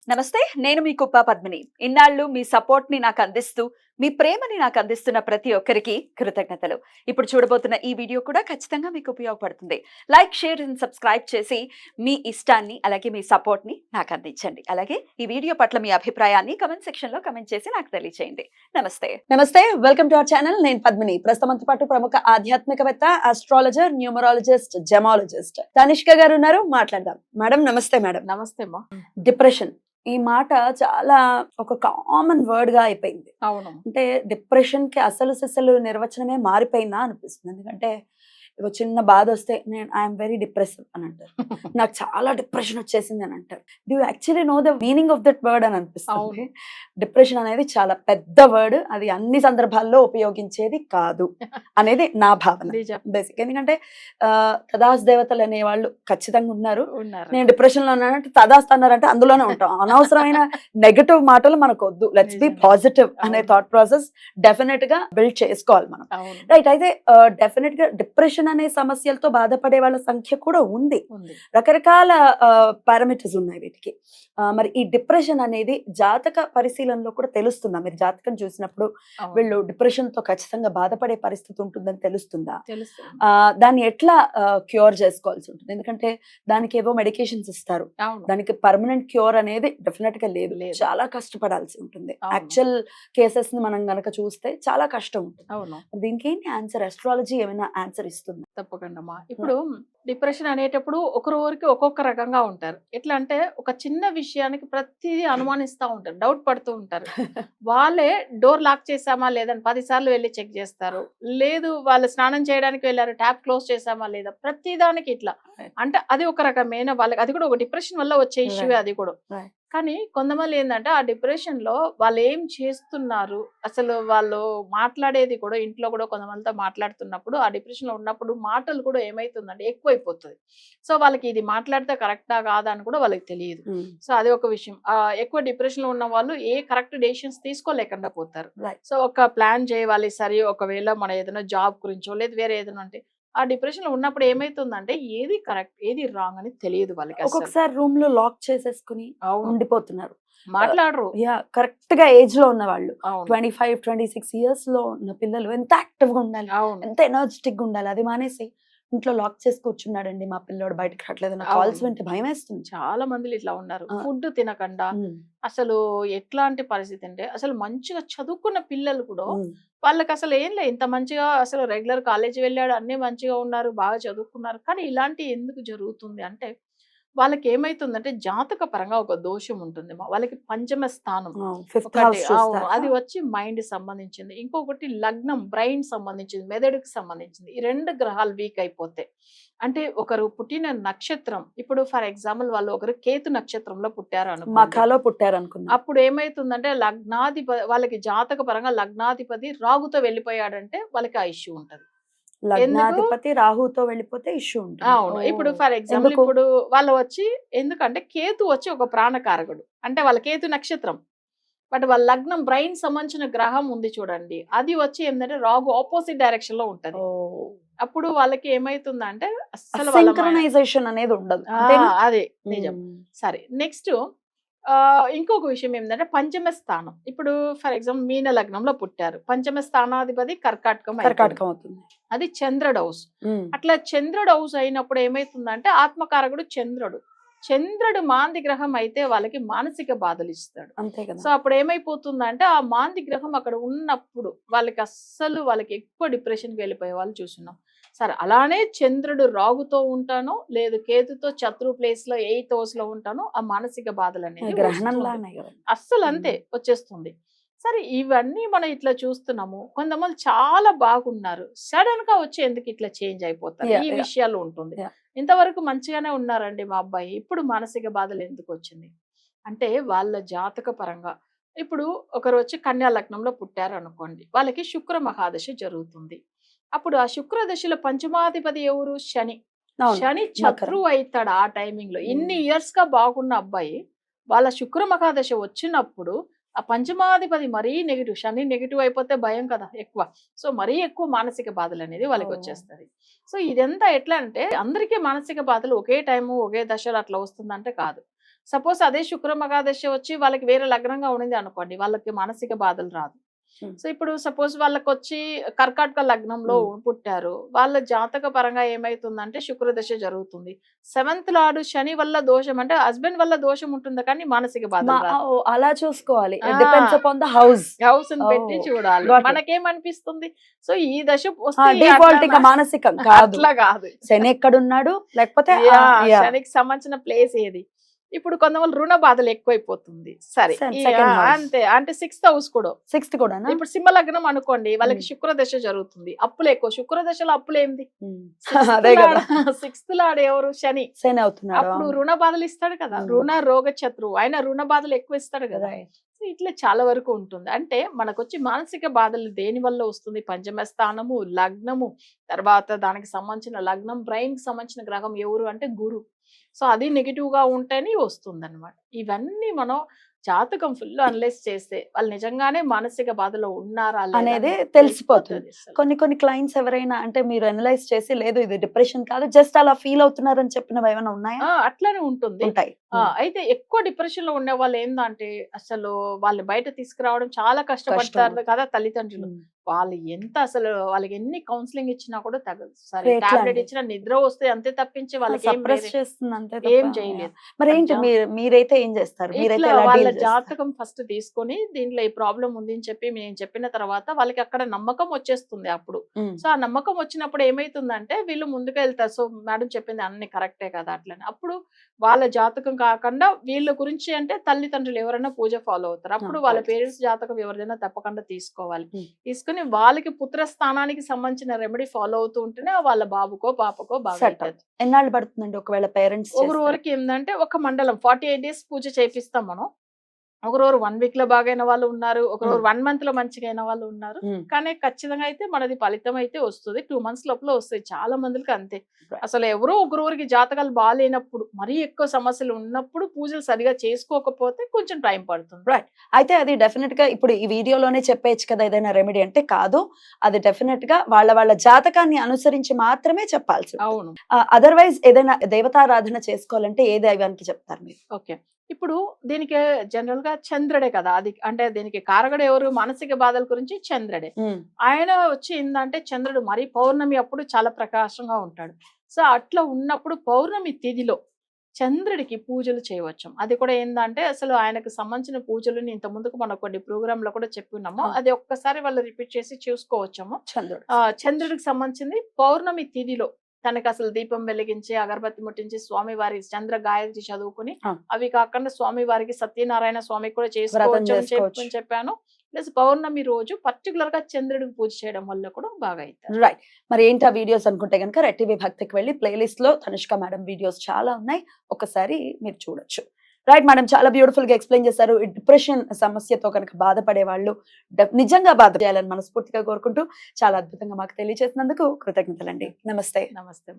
నమస్తే. నేను మీ కుప్ప పద్మిని. ఇన్నాళ్ళు మీ సపోర్ట్‌ని నాకందిస్తూ, మీ ప్రేమని నాకందిస్తున్న ప్రతి ఒక్కరికి కృతజ్ఞతలు. ఇప్పుడు చూడబోతున్న ఈ వీడియో కూడా ఖచ్చితంగా మీకు ఉపయోగపడుతుంది. లైక్, షేర్ అండ్ సబ్స్క్రైబ్ చేసి మీ ఇష్టాన్ని, అలాగే మీ సపోర్ట్‌ని నాకందించండి. అలాగే ఈ వీడియో పట్ల మీ అభిప్రాయాన్ని కామెంట్ సెక్షన్‌లో కామెంట్ చేసి నాకు తెలియజేయండి. నమస్తే. నమస్తే. Welcome to our channel. నేను పద్మిని. ప్రస్తుతం మనతో పాటు ప్రముఖ ఆధ్యాత్మికవేత్త, ఆస్ట్రాలజర్, న్యూమరాలజిస్ట్, జెమాలజిస్ట్ తనిష్క గారు ఉన్నారు. మాట్లాడదాం. మేడం నమస్తే మేడం. నమస్తే అమ్మా. డిప్రెషన్ ఈ మాట చాలా ఒక కామన్ వర్డ్ గా అయిపోయింది. అవును. అంటే డిప్రెషన్ కి అసలు సిసలు నిర్వచనమే మారిపోయిందా అనిపిస్తుంది. ఎందుకంటే ఒక చిన్న బాధ వస్తే నేను ఐఎమ్ వెరీ డిప్రెసివ్ అని అంటారు. నాకు చాలా డిప్రెషన్ వచ్చేసింది అని అంటారు. Do actually know the meaning of that word అని అనిపిస్తుంది. డిప్రెషన్ అనేది చాలా పెద్ద వర్డ్. అది అన్ని సందర్భాల్లో ఉపయోగించేది కాదు అనేది నా భావన. బేసిక్ ఎందుకంటే తదాస్ దేవతలు అనే వాళ్ళు ఖచ్చితంగా ఉన్నారు. నేను డిప్రెషన్ లో ఉన్నానంటే తదాస్ అన్నారంటే అందులోనే ఉంటాం. అనవసరమైన నెగటివ్ మాటలు మనకు వద్దు. లెట్స్ బి పాజిటివ్ అనే థాట్ ప్రాసెస్ డెఫినెట్ గా బిల్డ్ చేసుకోవాలి మనం. రైట్. అయితే డెఫినెట్ గా డిప్రెషన్ అనే సమస్యలతో బాధపడే వాళ్ళ సంఖ్య కూడా ఉంది. రకరకాల పారామీటర్స్ ఉన్నాయి వీటికి. మరి ఈ డిప్రెషన్ అనేది జాతక పరిశీలనలో కూడా తెలుస్తుందా? మీరు జాతకం చూసినప్పుడు వీళ్ళు డిప్రెషన్ తో ఖచ్చితంగా బాధపడే పరిస్థితి ఉంటుందని తెలుస్తుందా? దాన్ని ఎట్లా క్యూర్ చేసుకోవాల్సి ఉంటుంది? ఎందుకంటే దానికి ఏవో మెడికేషన్స్ ఇస్తారు. దానికి పర్మనెంట్ క్యూర్ అనేది డెఫినెట్ గా లేదు. చాలా కష్టపడాల్సి ఉంటుంది. యాక్చువల్ కేసెస్ ని మనం గనక చూస్తే చాలా కష్టం ఉంటుంది. దీనికి ఏంటి ఆన్సర్? అస్ట్రాలజీ ఏమైనా ఆన్సర్ ఇస్తుంది? తప్పకుండా అమ్మా. ఇప్పుడు డిప్రెషన్ అనేటప్పుడు ఒకరికి ఒక్కొక్క రకంగా ఉంటారు. ఎట్లా అంటే ఒక చిన్న విషయానికి ప్రతిదీ అనుమానిస్తూ ఉంటారు, డౌట్ పడుతూ ఉంటారు. వాళ్ళే డోర్ లాక్ చేసామా లేదని 10 సార్లు వెళ్ళి చెక్ చేస్తారు. లేదు వాళ్ళు స్నానం చేయడానికి వెళ్ళారు, ట్యాప్ క్లోజ్ చేసామా లేదా, ప్రతిదానికి ఇట్లా. అంటే అది ఒక రకమైన వాళ్ళకి అది కూడా ఒక డిప్రెషన్ వల్ల వచ్చే ఇష్యూ అది కూడా. కానీ కొంతమంది ఏంటంటే ఆ డిప్రెషన్ లో వాళ్ళు ఏం చేస్తున్నారు, అసలు వాళ్ళు మాట్లాడేది కూడా ఇంట్లో కూడా కొంతమందితో మాట్లాడుతున్నప్పుడు ఆ డిప్రెషన్ లో ఉన్నప్పుడు మాటలు కూడా ఏమైతుందంటే ఎక్కువైపోతుంది. సో వాళ్ళకి ఇది మాట్లాడితే కరెక్టా కాదా అని కూడా వాళ్ళకి తెలియదు. సో అది ఒక విషయం. ఎక్కువ డిప్రెషన్ లో ఉన్న వాళ్ళు ఏ కరెక్ట్ డెసిషన్స్ తీసుకోలేకుండా పోతారు. సో ఒక ప్లాన్ చేయాలి సరే, ఒకవేళ మన ఏదైనా జాబ్ గురించో లేదు వేరే ఏదైనా అంటే ఆ డిప్రెషన్ లో ఉన్నప్పుడు ఏమైతుందంటే ఏది కరెక్ట్ ఏది రాంగ్ అని తెలియదు వాళ్ళకి. ఒక్కొక్కసారి రూమ్ లో లాక్ చేసేసుకుని ఉండిపోతున్నారు, మాట్లాడరు. కరెక్ట్ గా ఏజ్ లో ఉన్న వాళ్ళు 25-26 ఇయర్స్ లో ఉన్న పిల్లలు ఎంత యాక్టివ్ గా ఉండాలి, ఎంత ఎనర్జెటిక్ గా ఉండాలి. అది మానేసి ఇంట్లో లాక్ చేసి కూర్చున్నాడండి మా పిల్లోడు, బయటకు రావట్లేదు, నా కాల్స్ వింటే భయం వేస్తుంది. చాలా మంది ఇట్లా ఉన్నారు. ఫుడ్ తినకుండా అసలు ఎట్లాంటి పరిస్థితి అంటే అసలు మంచిగా చదువుకున్న పిల్లలు కూడా వాళ్ళకి అసలు ఏం లేదు, ఇంత మంచిగా అసలు రెగ్యులర్ కాలేజీ వెళ్ళాడు, అన్ని మంచిగా ఉన్నారు, బాగా చదువుకున్నారు. కానీ ఇలాంటి ఎందుకు జరుగుతుంది అంటే వాళ్ళకి ఏమైతుందంటే జాతక పరంగా ఒక దోషం ఉంటుంది. వాళ్ళకి పంచమ స్థానం ఒకటి, అవును, అది వచ్చి మైండ్ సంబంధించింది. ఇంకొకటి లగ్నం బ్రెయిన్ సంబంధించింది, మెదడుకి సంబంధించింది. ఈ 2 గ్రహాలు వీక్ అయిపోతాయి. అంటే ఒకరు పుట్టిన నక్షత్రం, ఇప్పుడు ఫర్ ఎగ్జాంపుల్ వాళ్ళు ఒకరు కేతు నక్షత్రంలో పుట్టారు అనుకున్నారు. అప్పుడు ఏమైతుందంటే వాళ్ళకి జాతక పరంగా లగ్నాధిపతి రాగుతో వెళ్ళిపోయాడంటే వాళ్ళకి ఆ ఇష్యూ ఉంటది. లగ్నాధిపతి రాహుతో వెళ్ళిపోతే ఇష్యూ ఉంటుంది. అవును. ఇప్పుడు ఫర్ ఎగ్జాంపుల్ ఇప్పుడు వాళ్ళు వచ్చి ఎందుకంటే కేతు వచ్చి ఒక ప్రాణకారకుడు, అంటే వాళ్ళ కేతు నక్షత్రం, బట్ వాళ్ళ లగ్నం బ్రెయిన్ సంబంధించిన గ్రహం ఉంది చూడండి, అది వచ్చి ఏంటంటే రాగు ఆపోజిట్ డైరెక్షన్ లో ఉంటది. అప్పుడు వాళ్ళకి ఏమైతుందంటే అసలు సింక్రనైజేషన్ అనేది ఉండదు. అదే నిజం. సరే, నెక్స్ట్ ఇంకొక విషయం ఏంటంటే పంచమ స్థానం. ఇప్పుడు ఫర్ ఎగ్జాంపుల్ మీన లగ్నంలో పుట్టారు, పంచమ స్థానాధిపతి కర్కాటకం అవుతుంది, అది చంద్రుడు హౌస్. అట్లా చంద్రుడు హౌస్ అయినప్పుడు ఏమైతుందంటే ఆత్మకారకుడు చంద్రుడు మాంది గ్రహం అయితే వాళ్ళకి మానసిక బాధలు ఇస్తాడు. సో అప్పుడు ఏమైపోతుందంటే ఆ మాంది గ్రహం అక్కడ ఉన్నప్పుడు వాళ్ళకి ఎక్కువ డిప్రెషన్కి వెళ్ళిపోయే వాళ్ళు చూస్తున్నాం. సరే, అలానే చంద్రుడు రాగుతో ఉంటాను, లేదు కేతుతో శత్రు ప్లేస్ లో 8th house లో ఉంటాను, ఆ మానసిక బాధలు అనేది అస్సలు అంతే వచ్చేస్తుంది. సరే, ఇవన్నీ మనం ఇట్లా చూస్తున్నాము. కొంతమంది చాలా బాగున్నారు, సడన్ గా వచ్చి ఎందుకు ఇట్లా చేంజ్ అయిపోతారు, ఈ విషయాలు ఉంటుంది. ఇంతవరకు మంచిగానే ఉన్నారండి మా అబ్బాయి, ఇప్పుడు మానసిక బాధలు ఎందుకు వచ్చింది అంటే వాళ్ళ జాతక పరంగా. ఇప్పుడు ఒకరు వచ్చి కన్యా లగ్నంలో పుట్టారు అనుకోండి, వాళ్ళకి శుక్ర మహాదశ జరుగుతుంది. అప్పుడు ఆ శుక్ర దశలో పంచమాధిపతి ఎవరు? శని శత్రువు అవుతాడు ఆ టైమింగ్ లో. ఇన్ని ఇయర్స్ గా బాగున్న అబ్బాయి వాళ్ళ శుక్ర మహాదశ వచ్చినప్పుడు ఆ పంచమాధిపతి మరీ నెగిటివ్, శని నెగిటివ్ అయిపోతే భయం కదా ఎక్కువ. సో మరీ ఎక్కువ మానసిక బాధలు అనేది వాళ్ళకి వచ్చేస్తుంది. సో ఇదంతా ఎట్లా అంటే అందరికీ మానసిక బాధలు ఒకే టైము ఒకే దశలో అట్లా వస్తుందంటే కాదు. సపోజ్ అదే శుక్ర మగాదశ వచ్చి వాళ్ళకి వేరే లగ్నంగా ఉండింది అనుకోండి, వాళ్ళకి మానసిక బాధలు రాదు. సో ఇప్పుడు సపోజ్ వాళ్ళకి వచ్చి కర్కాటక లగ్నంలో పుట్టారు, వాళ్ళ జాతక పరంగా ఏమైతుందంటే శుక్రదశ జరుగుతుంది. 7th లార్డ్ శని వల్ల దోషం, అంటే హస్బెండ్ వల్ల దోషం ఉంటుంది కానీ మానసిక బాధలు రాదు. అలా చూసుకోవాలి, depends upon the house. House పెట్టి చూడాలి. got it. మనకేమనిపిస్తుంది, సో ఈ దశ వస్తే డిఫాల్ట్ ఇంకా మానసికం కాదు, అట్లా కాదు. శని ఎక్కడున్నాడు, లేకపోతే శనికి సంబంధించిన ప్లేస్ ఏది. ఇప్పుడు కొంతమంది రుణ బాధలు ఎక్కువైపోతుంది. సరే అంతే, అంటే 6th హౌస్ కూడా, 6th కూడా. ఇప్పుడు సింహ లగ్నం అనుకోండి, వాళ్ళకి శుక్ర దశ జరుగుతుంది, అప్పులు ఎక్కువ. శుక్ర దశలో అప్పులు ఏంది, అదే కదా, 6th లార్డ్ ఎవరు, శని. శని అవుతున్నాడు, అప్పుడు రుణ బాధలు ఇస్తాడు కదా, రుణ రోగ శత్రువు, ఆయన రుణ బాధలు ఎక్కువ ఇస్తాడు కదా. సో ఇట్లా చాలా వరకు ఉంటుంది. అంటే మనకు వచ్చి మానసిక బాధలు దేని వల్ల వస్తుంది, పంచమ స్థానము, లగ్నము, తర్వాత దానికి సంబంధించిన లగ్నం, బ్రెయిన్ కి సంబంధించిన గ్రహం ఎవరు అంటే గురు. సో అది నెగిటివ్ గా ఉంటేనే వస్తుంది అనమాట. ఇవన్నీ మనం జాతకం ఫుల్ అనలైజ్ చేస్తే వాళ్ళు నిజంగానే మానసిక బాధలో ఉన్నారా అనేది తెలిసిపోతుంది. కొన్ని క్లయింట్స్ ఎవరైనా అంటే మీరు అనలైజ్ చేసి లేదు ఇది డిప్రెషన్ కాదు, జస్ట్ అలా ఫీల్ అవుతున్నారని చెప్పినవి ఏమైనా ఉన్నాయా? అట్లానే ఉంటుంది. ఉంటాయి. అయితే ఎక్కువ డిప్రెషన్ లో ఉండే వాళ్ళు ఏందంటే అసలు వాళ్ళు బయట తీసుకురావడం చాలా కష్టపడతారు కదా తల్లిదండ్రులు. వాళ్ళు ఎంత అసలు వాళ్ళకి ఎన్ని కౌన్సిలింగ్ ఇచ్చినా కూడా తగ్గదు. సరే టాబ్లెట్ ఇచ్చినా నిద్ర వస్తే అంతే తప్పించి వాళ్ళకి ఏం చేయలేదు. మరి ఏంటి మీరైతే ఏం చేస్తారు? వాళ్ళ జాతకం ఫస్ట్ తీసుకొని దీంట్లో ఈ ప్రాబ్లం ఉంది అని చెప్పి నేను చెప్పిన తర్వాత వాళ్ళకి అక్కడ నమ్మకం వచ్చేస్తుంది అప్పుడు. సో ఆ నమ్మకం వచ్చినప్పుడు ఏమైతుందంటే వీళ్ళు ముందుకు వెళ్తారు. సో మేడం చెప్పింది అన్ని కరెక్టే కదా అట్లని. అప్పుడు వాళ్ళ జాతకం కాకుండా వీళ్ళ గురించి అంటే తల్లిదండ్రులు ఎవరైనా పూజ ఫాలో అవుతారు. అప్పుడు వాళ్ళ పేరెంట్స్ జాతకం ఎవరిదైనా తప్పకుండా తీసుకోవాలి. తీసుకుని వాళ్ళకి పుత్ర స్థానానికి సంబంధించిన రెమెడీ ఫాలో అవుతూ ఉంటేనే వాళ్ళ బాబుకో పాపకో బాగా. ఎన్నాళ్ళు పడుతుందండి ఒకవేళ పేరెంట్స్? ఒకరికి ఏంటంటే ఒక మండలం 48 days పూజ చేపిస్తాం మనం. ఒకరోజు 1 week లో బాగైన వాళ్ళు ఉన్నారు, ఒకరోజు 1 month లో మంచిగా అయిన వాళ్ళు ఉన్నారు. కానీ ఖచ్చితంగా అయితే మనది ఫలితం అయితే వస్తుంది, 2 months లోపల వస్తాయి. చాలా మందికి అంతే. అసలు ఎవరో ఒకరోరికి జాతకాలు బాగాలేనప్పుడు, మరీ ఎక్కువ సమస్యలు ఉన్నప్పుడు పూజలు సరిగా చేసుకోకపోతే కొంచెం టైం పడుతుంది. రైట్. అయితే అది డెఫినెట్ గా ఇప్పుడు ఈ వీడియోలోనే చెప్పేయచ్చు కదా ఏదైనా రెమెడీ అంటే, కాదు అది డెఫినెట్ గా వాళ్ళ జాతకాన్ని అనుసరించి మాత్రమే చెప్పాల్సి. అవును. అదర్వైజ్ ఏదైనా దేవతారాధన చేసుకోవాలంటే ఏ దైవానికి చెప్తారు మీరు? ఓకే, ఇప్పుడు దీనికి జనరల్ గా చంద్రుడే కదా అది, అంటే దీనికి కారకుడు ఎవరు, మానసిక బాధల గురించి చంద్రుడే. ఆయన వచ్చి ఏంటంటే చంద్రుడు మరి పౌర్ణమి అప్పుడు చాలా ప్రకాశంగా ఉంటాడు. సో అట్లా ఉన్నప్పుడు పౌర్ణమి తిథిలో చంద్రుడికి పూజలు చేయవచ్చు. అది కూడా ఏంటంటే అసలు ఆయనకు సంబంధించిన పూజలు ఇంత ముందుకు మనం కొన్ని ప్రోగ్రామ్ లో కూడా చెప్పుకున్నాము. అది ఒక్కసారి వాళ్ళు రిపీట్ చేసి చూసుకోవచ్చాము. చంద్రుడికి సంబంధించింది పౌర్ణమి తిథిలో తనకు అసలు దీపం వెలిగించి అగరబత్తి ముట్టించి స్వామి వారి చంద్ర గాయత్రి చదువుకుని, అవి కాకుండా స్వామి వారికి సత్యనారాయణ స్వామి కూడా చేసుకోవచ్చు అని చెప్పాను. ప్లస్ పౌర్ణమి రోజు పర్టికులర్ గా చంద్రుడికి పూజ చేయడం వల్ల కూడా బాగా అవుతుంది. రైట్. మరి ఏంటి ఆ వీడియోస్ అనుకుంటే కనుక రెడ్ టీవీ భక్తికి వెళ్ళి ప్లేలిస్ట్ లో తనుష్క మేడం వీడియోస్ చాలా ఉన్నాయి, ఒకసారి మీరు చూడొచ్చు. రైట్ మేడం, చాలా బ్యూటిఫుల్ గా ఎక్స్ప్లెయిన్ చేశారు. డిప్రెషన్ సమస్యతో కనుక బాధపడే వాళ్ళు నిజంగా బాధ చేయాలని మనస్ఫూర్తిగా కోరుకుంటూ చాలా అద్భుతంగా మాకు తెలియజేసినందుకు కృతజ్ఞతలండి. నమస్తే. నమస్తే.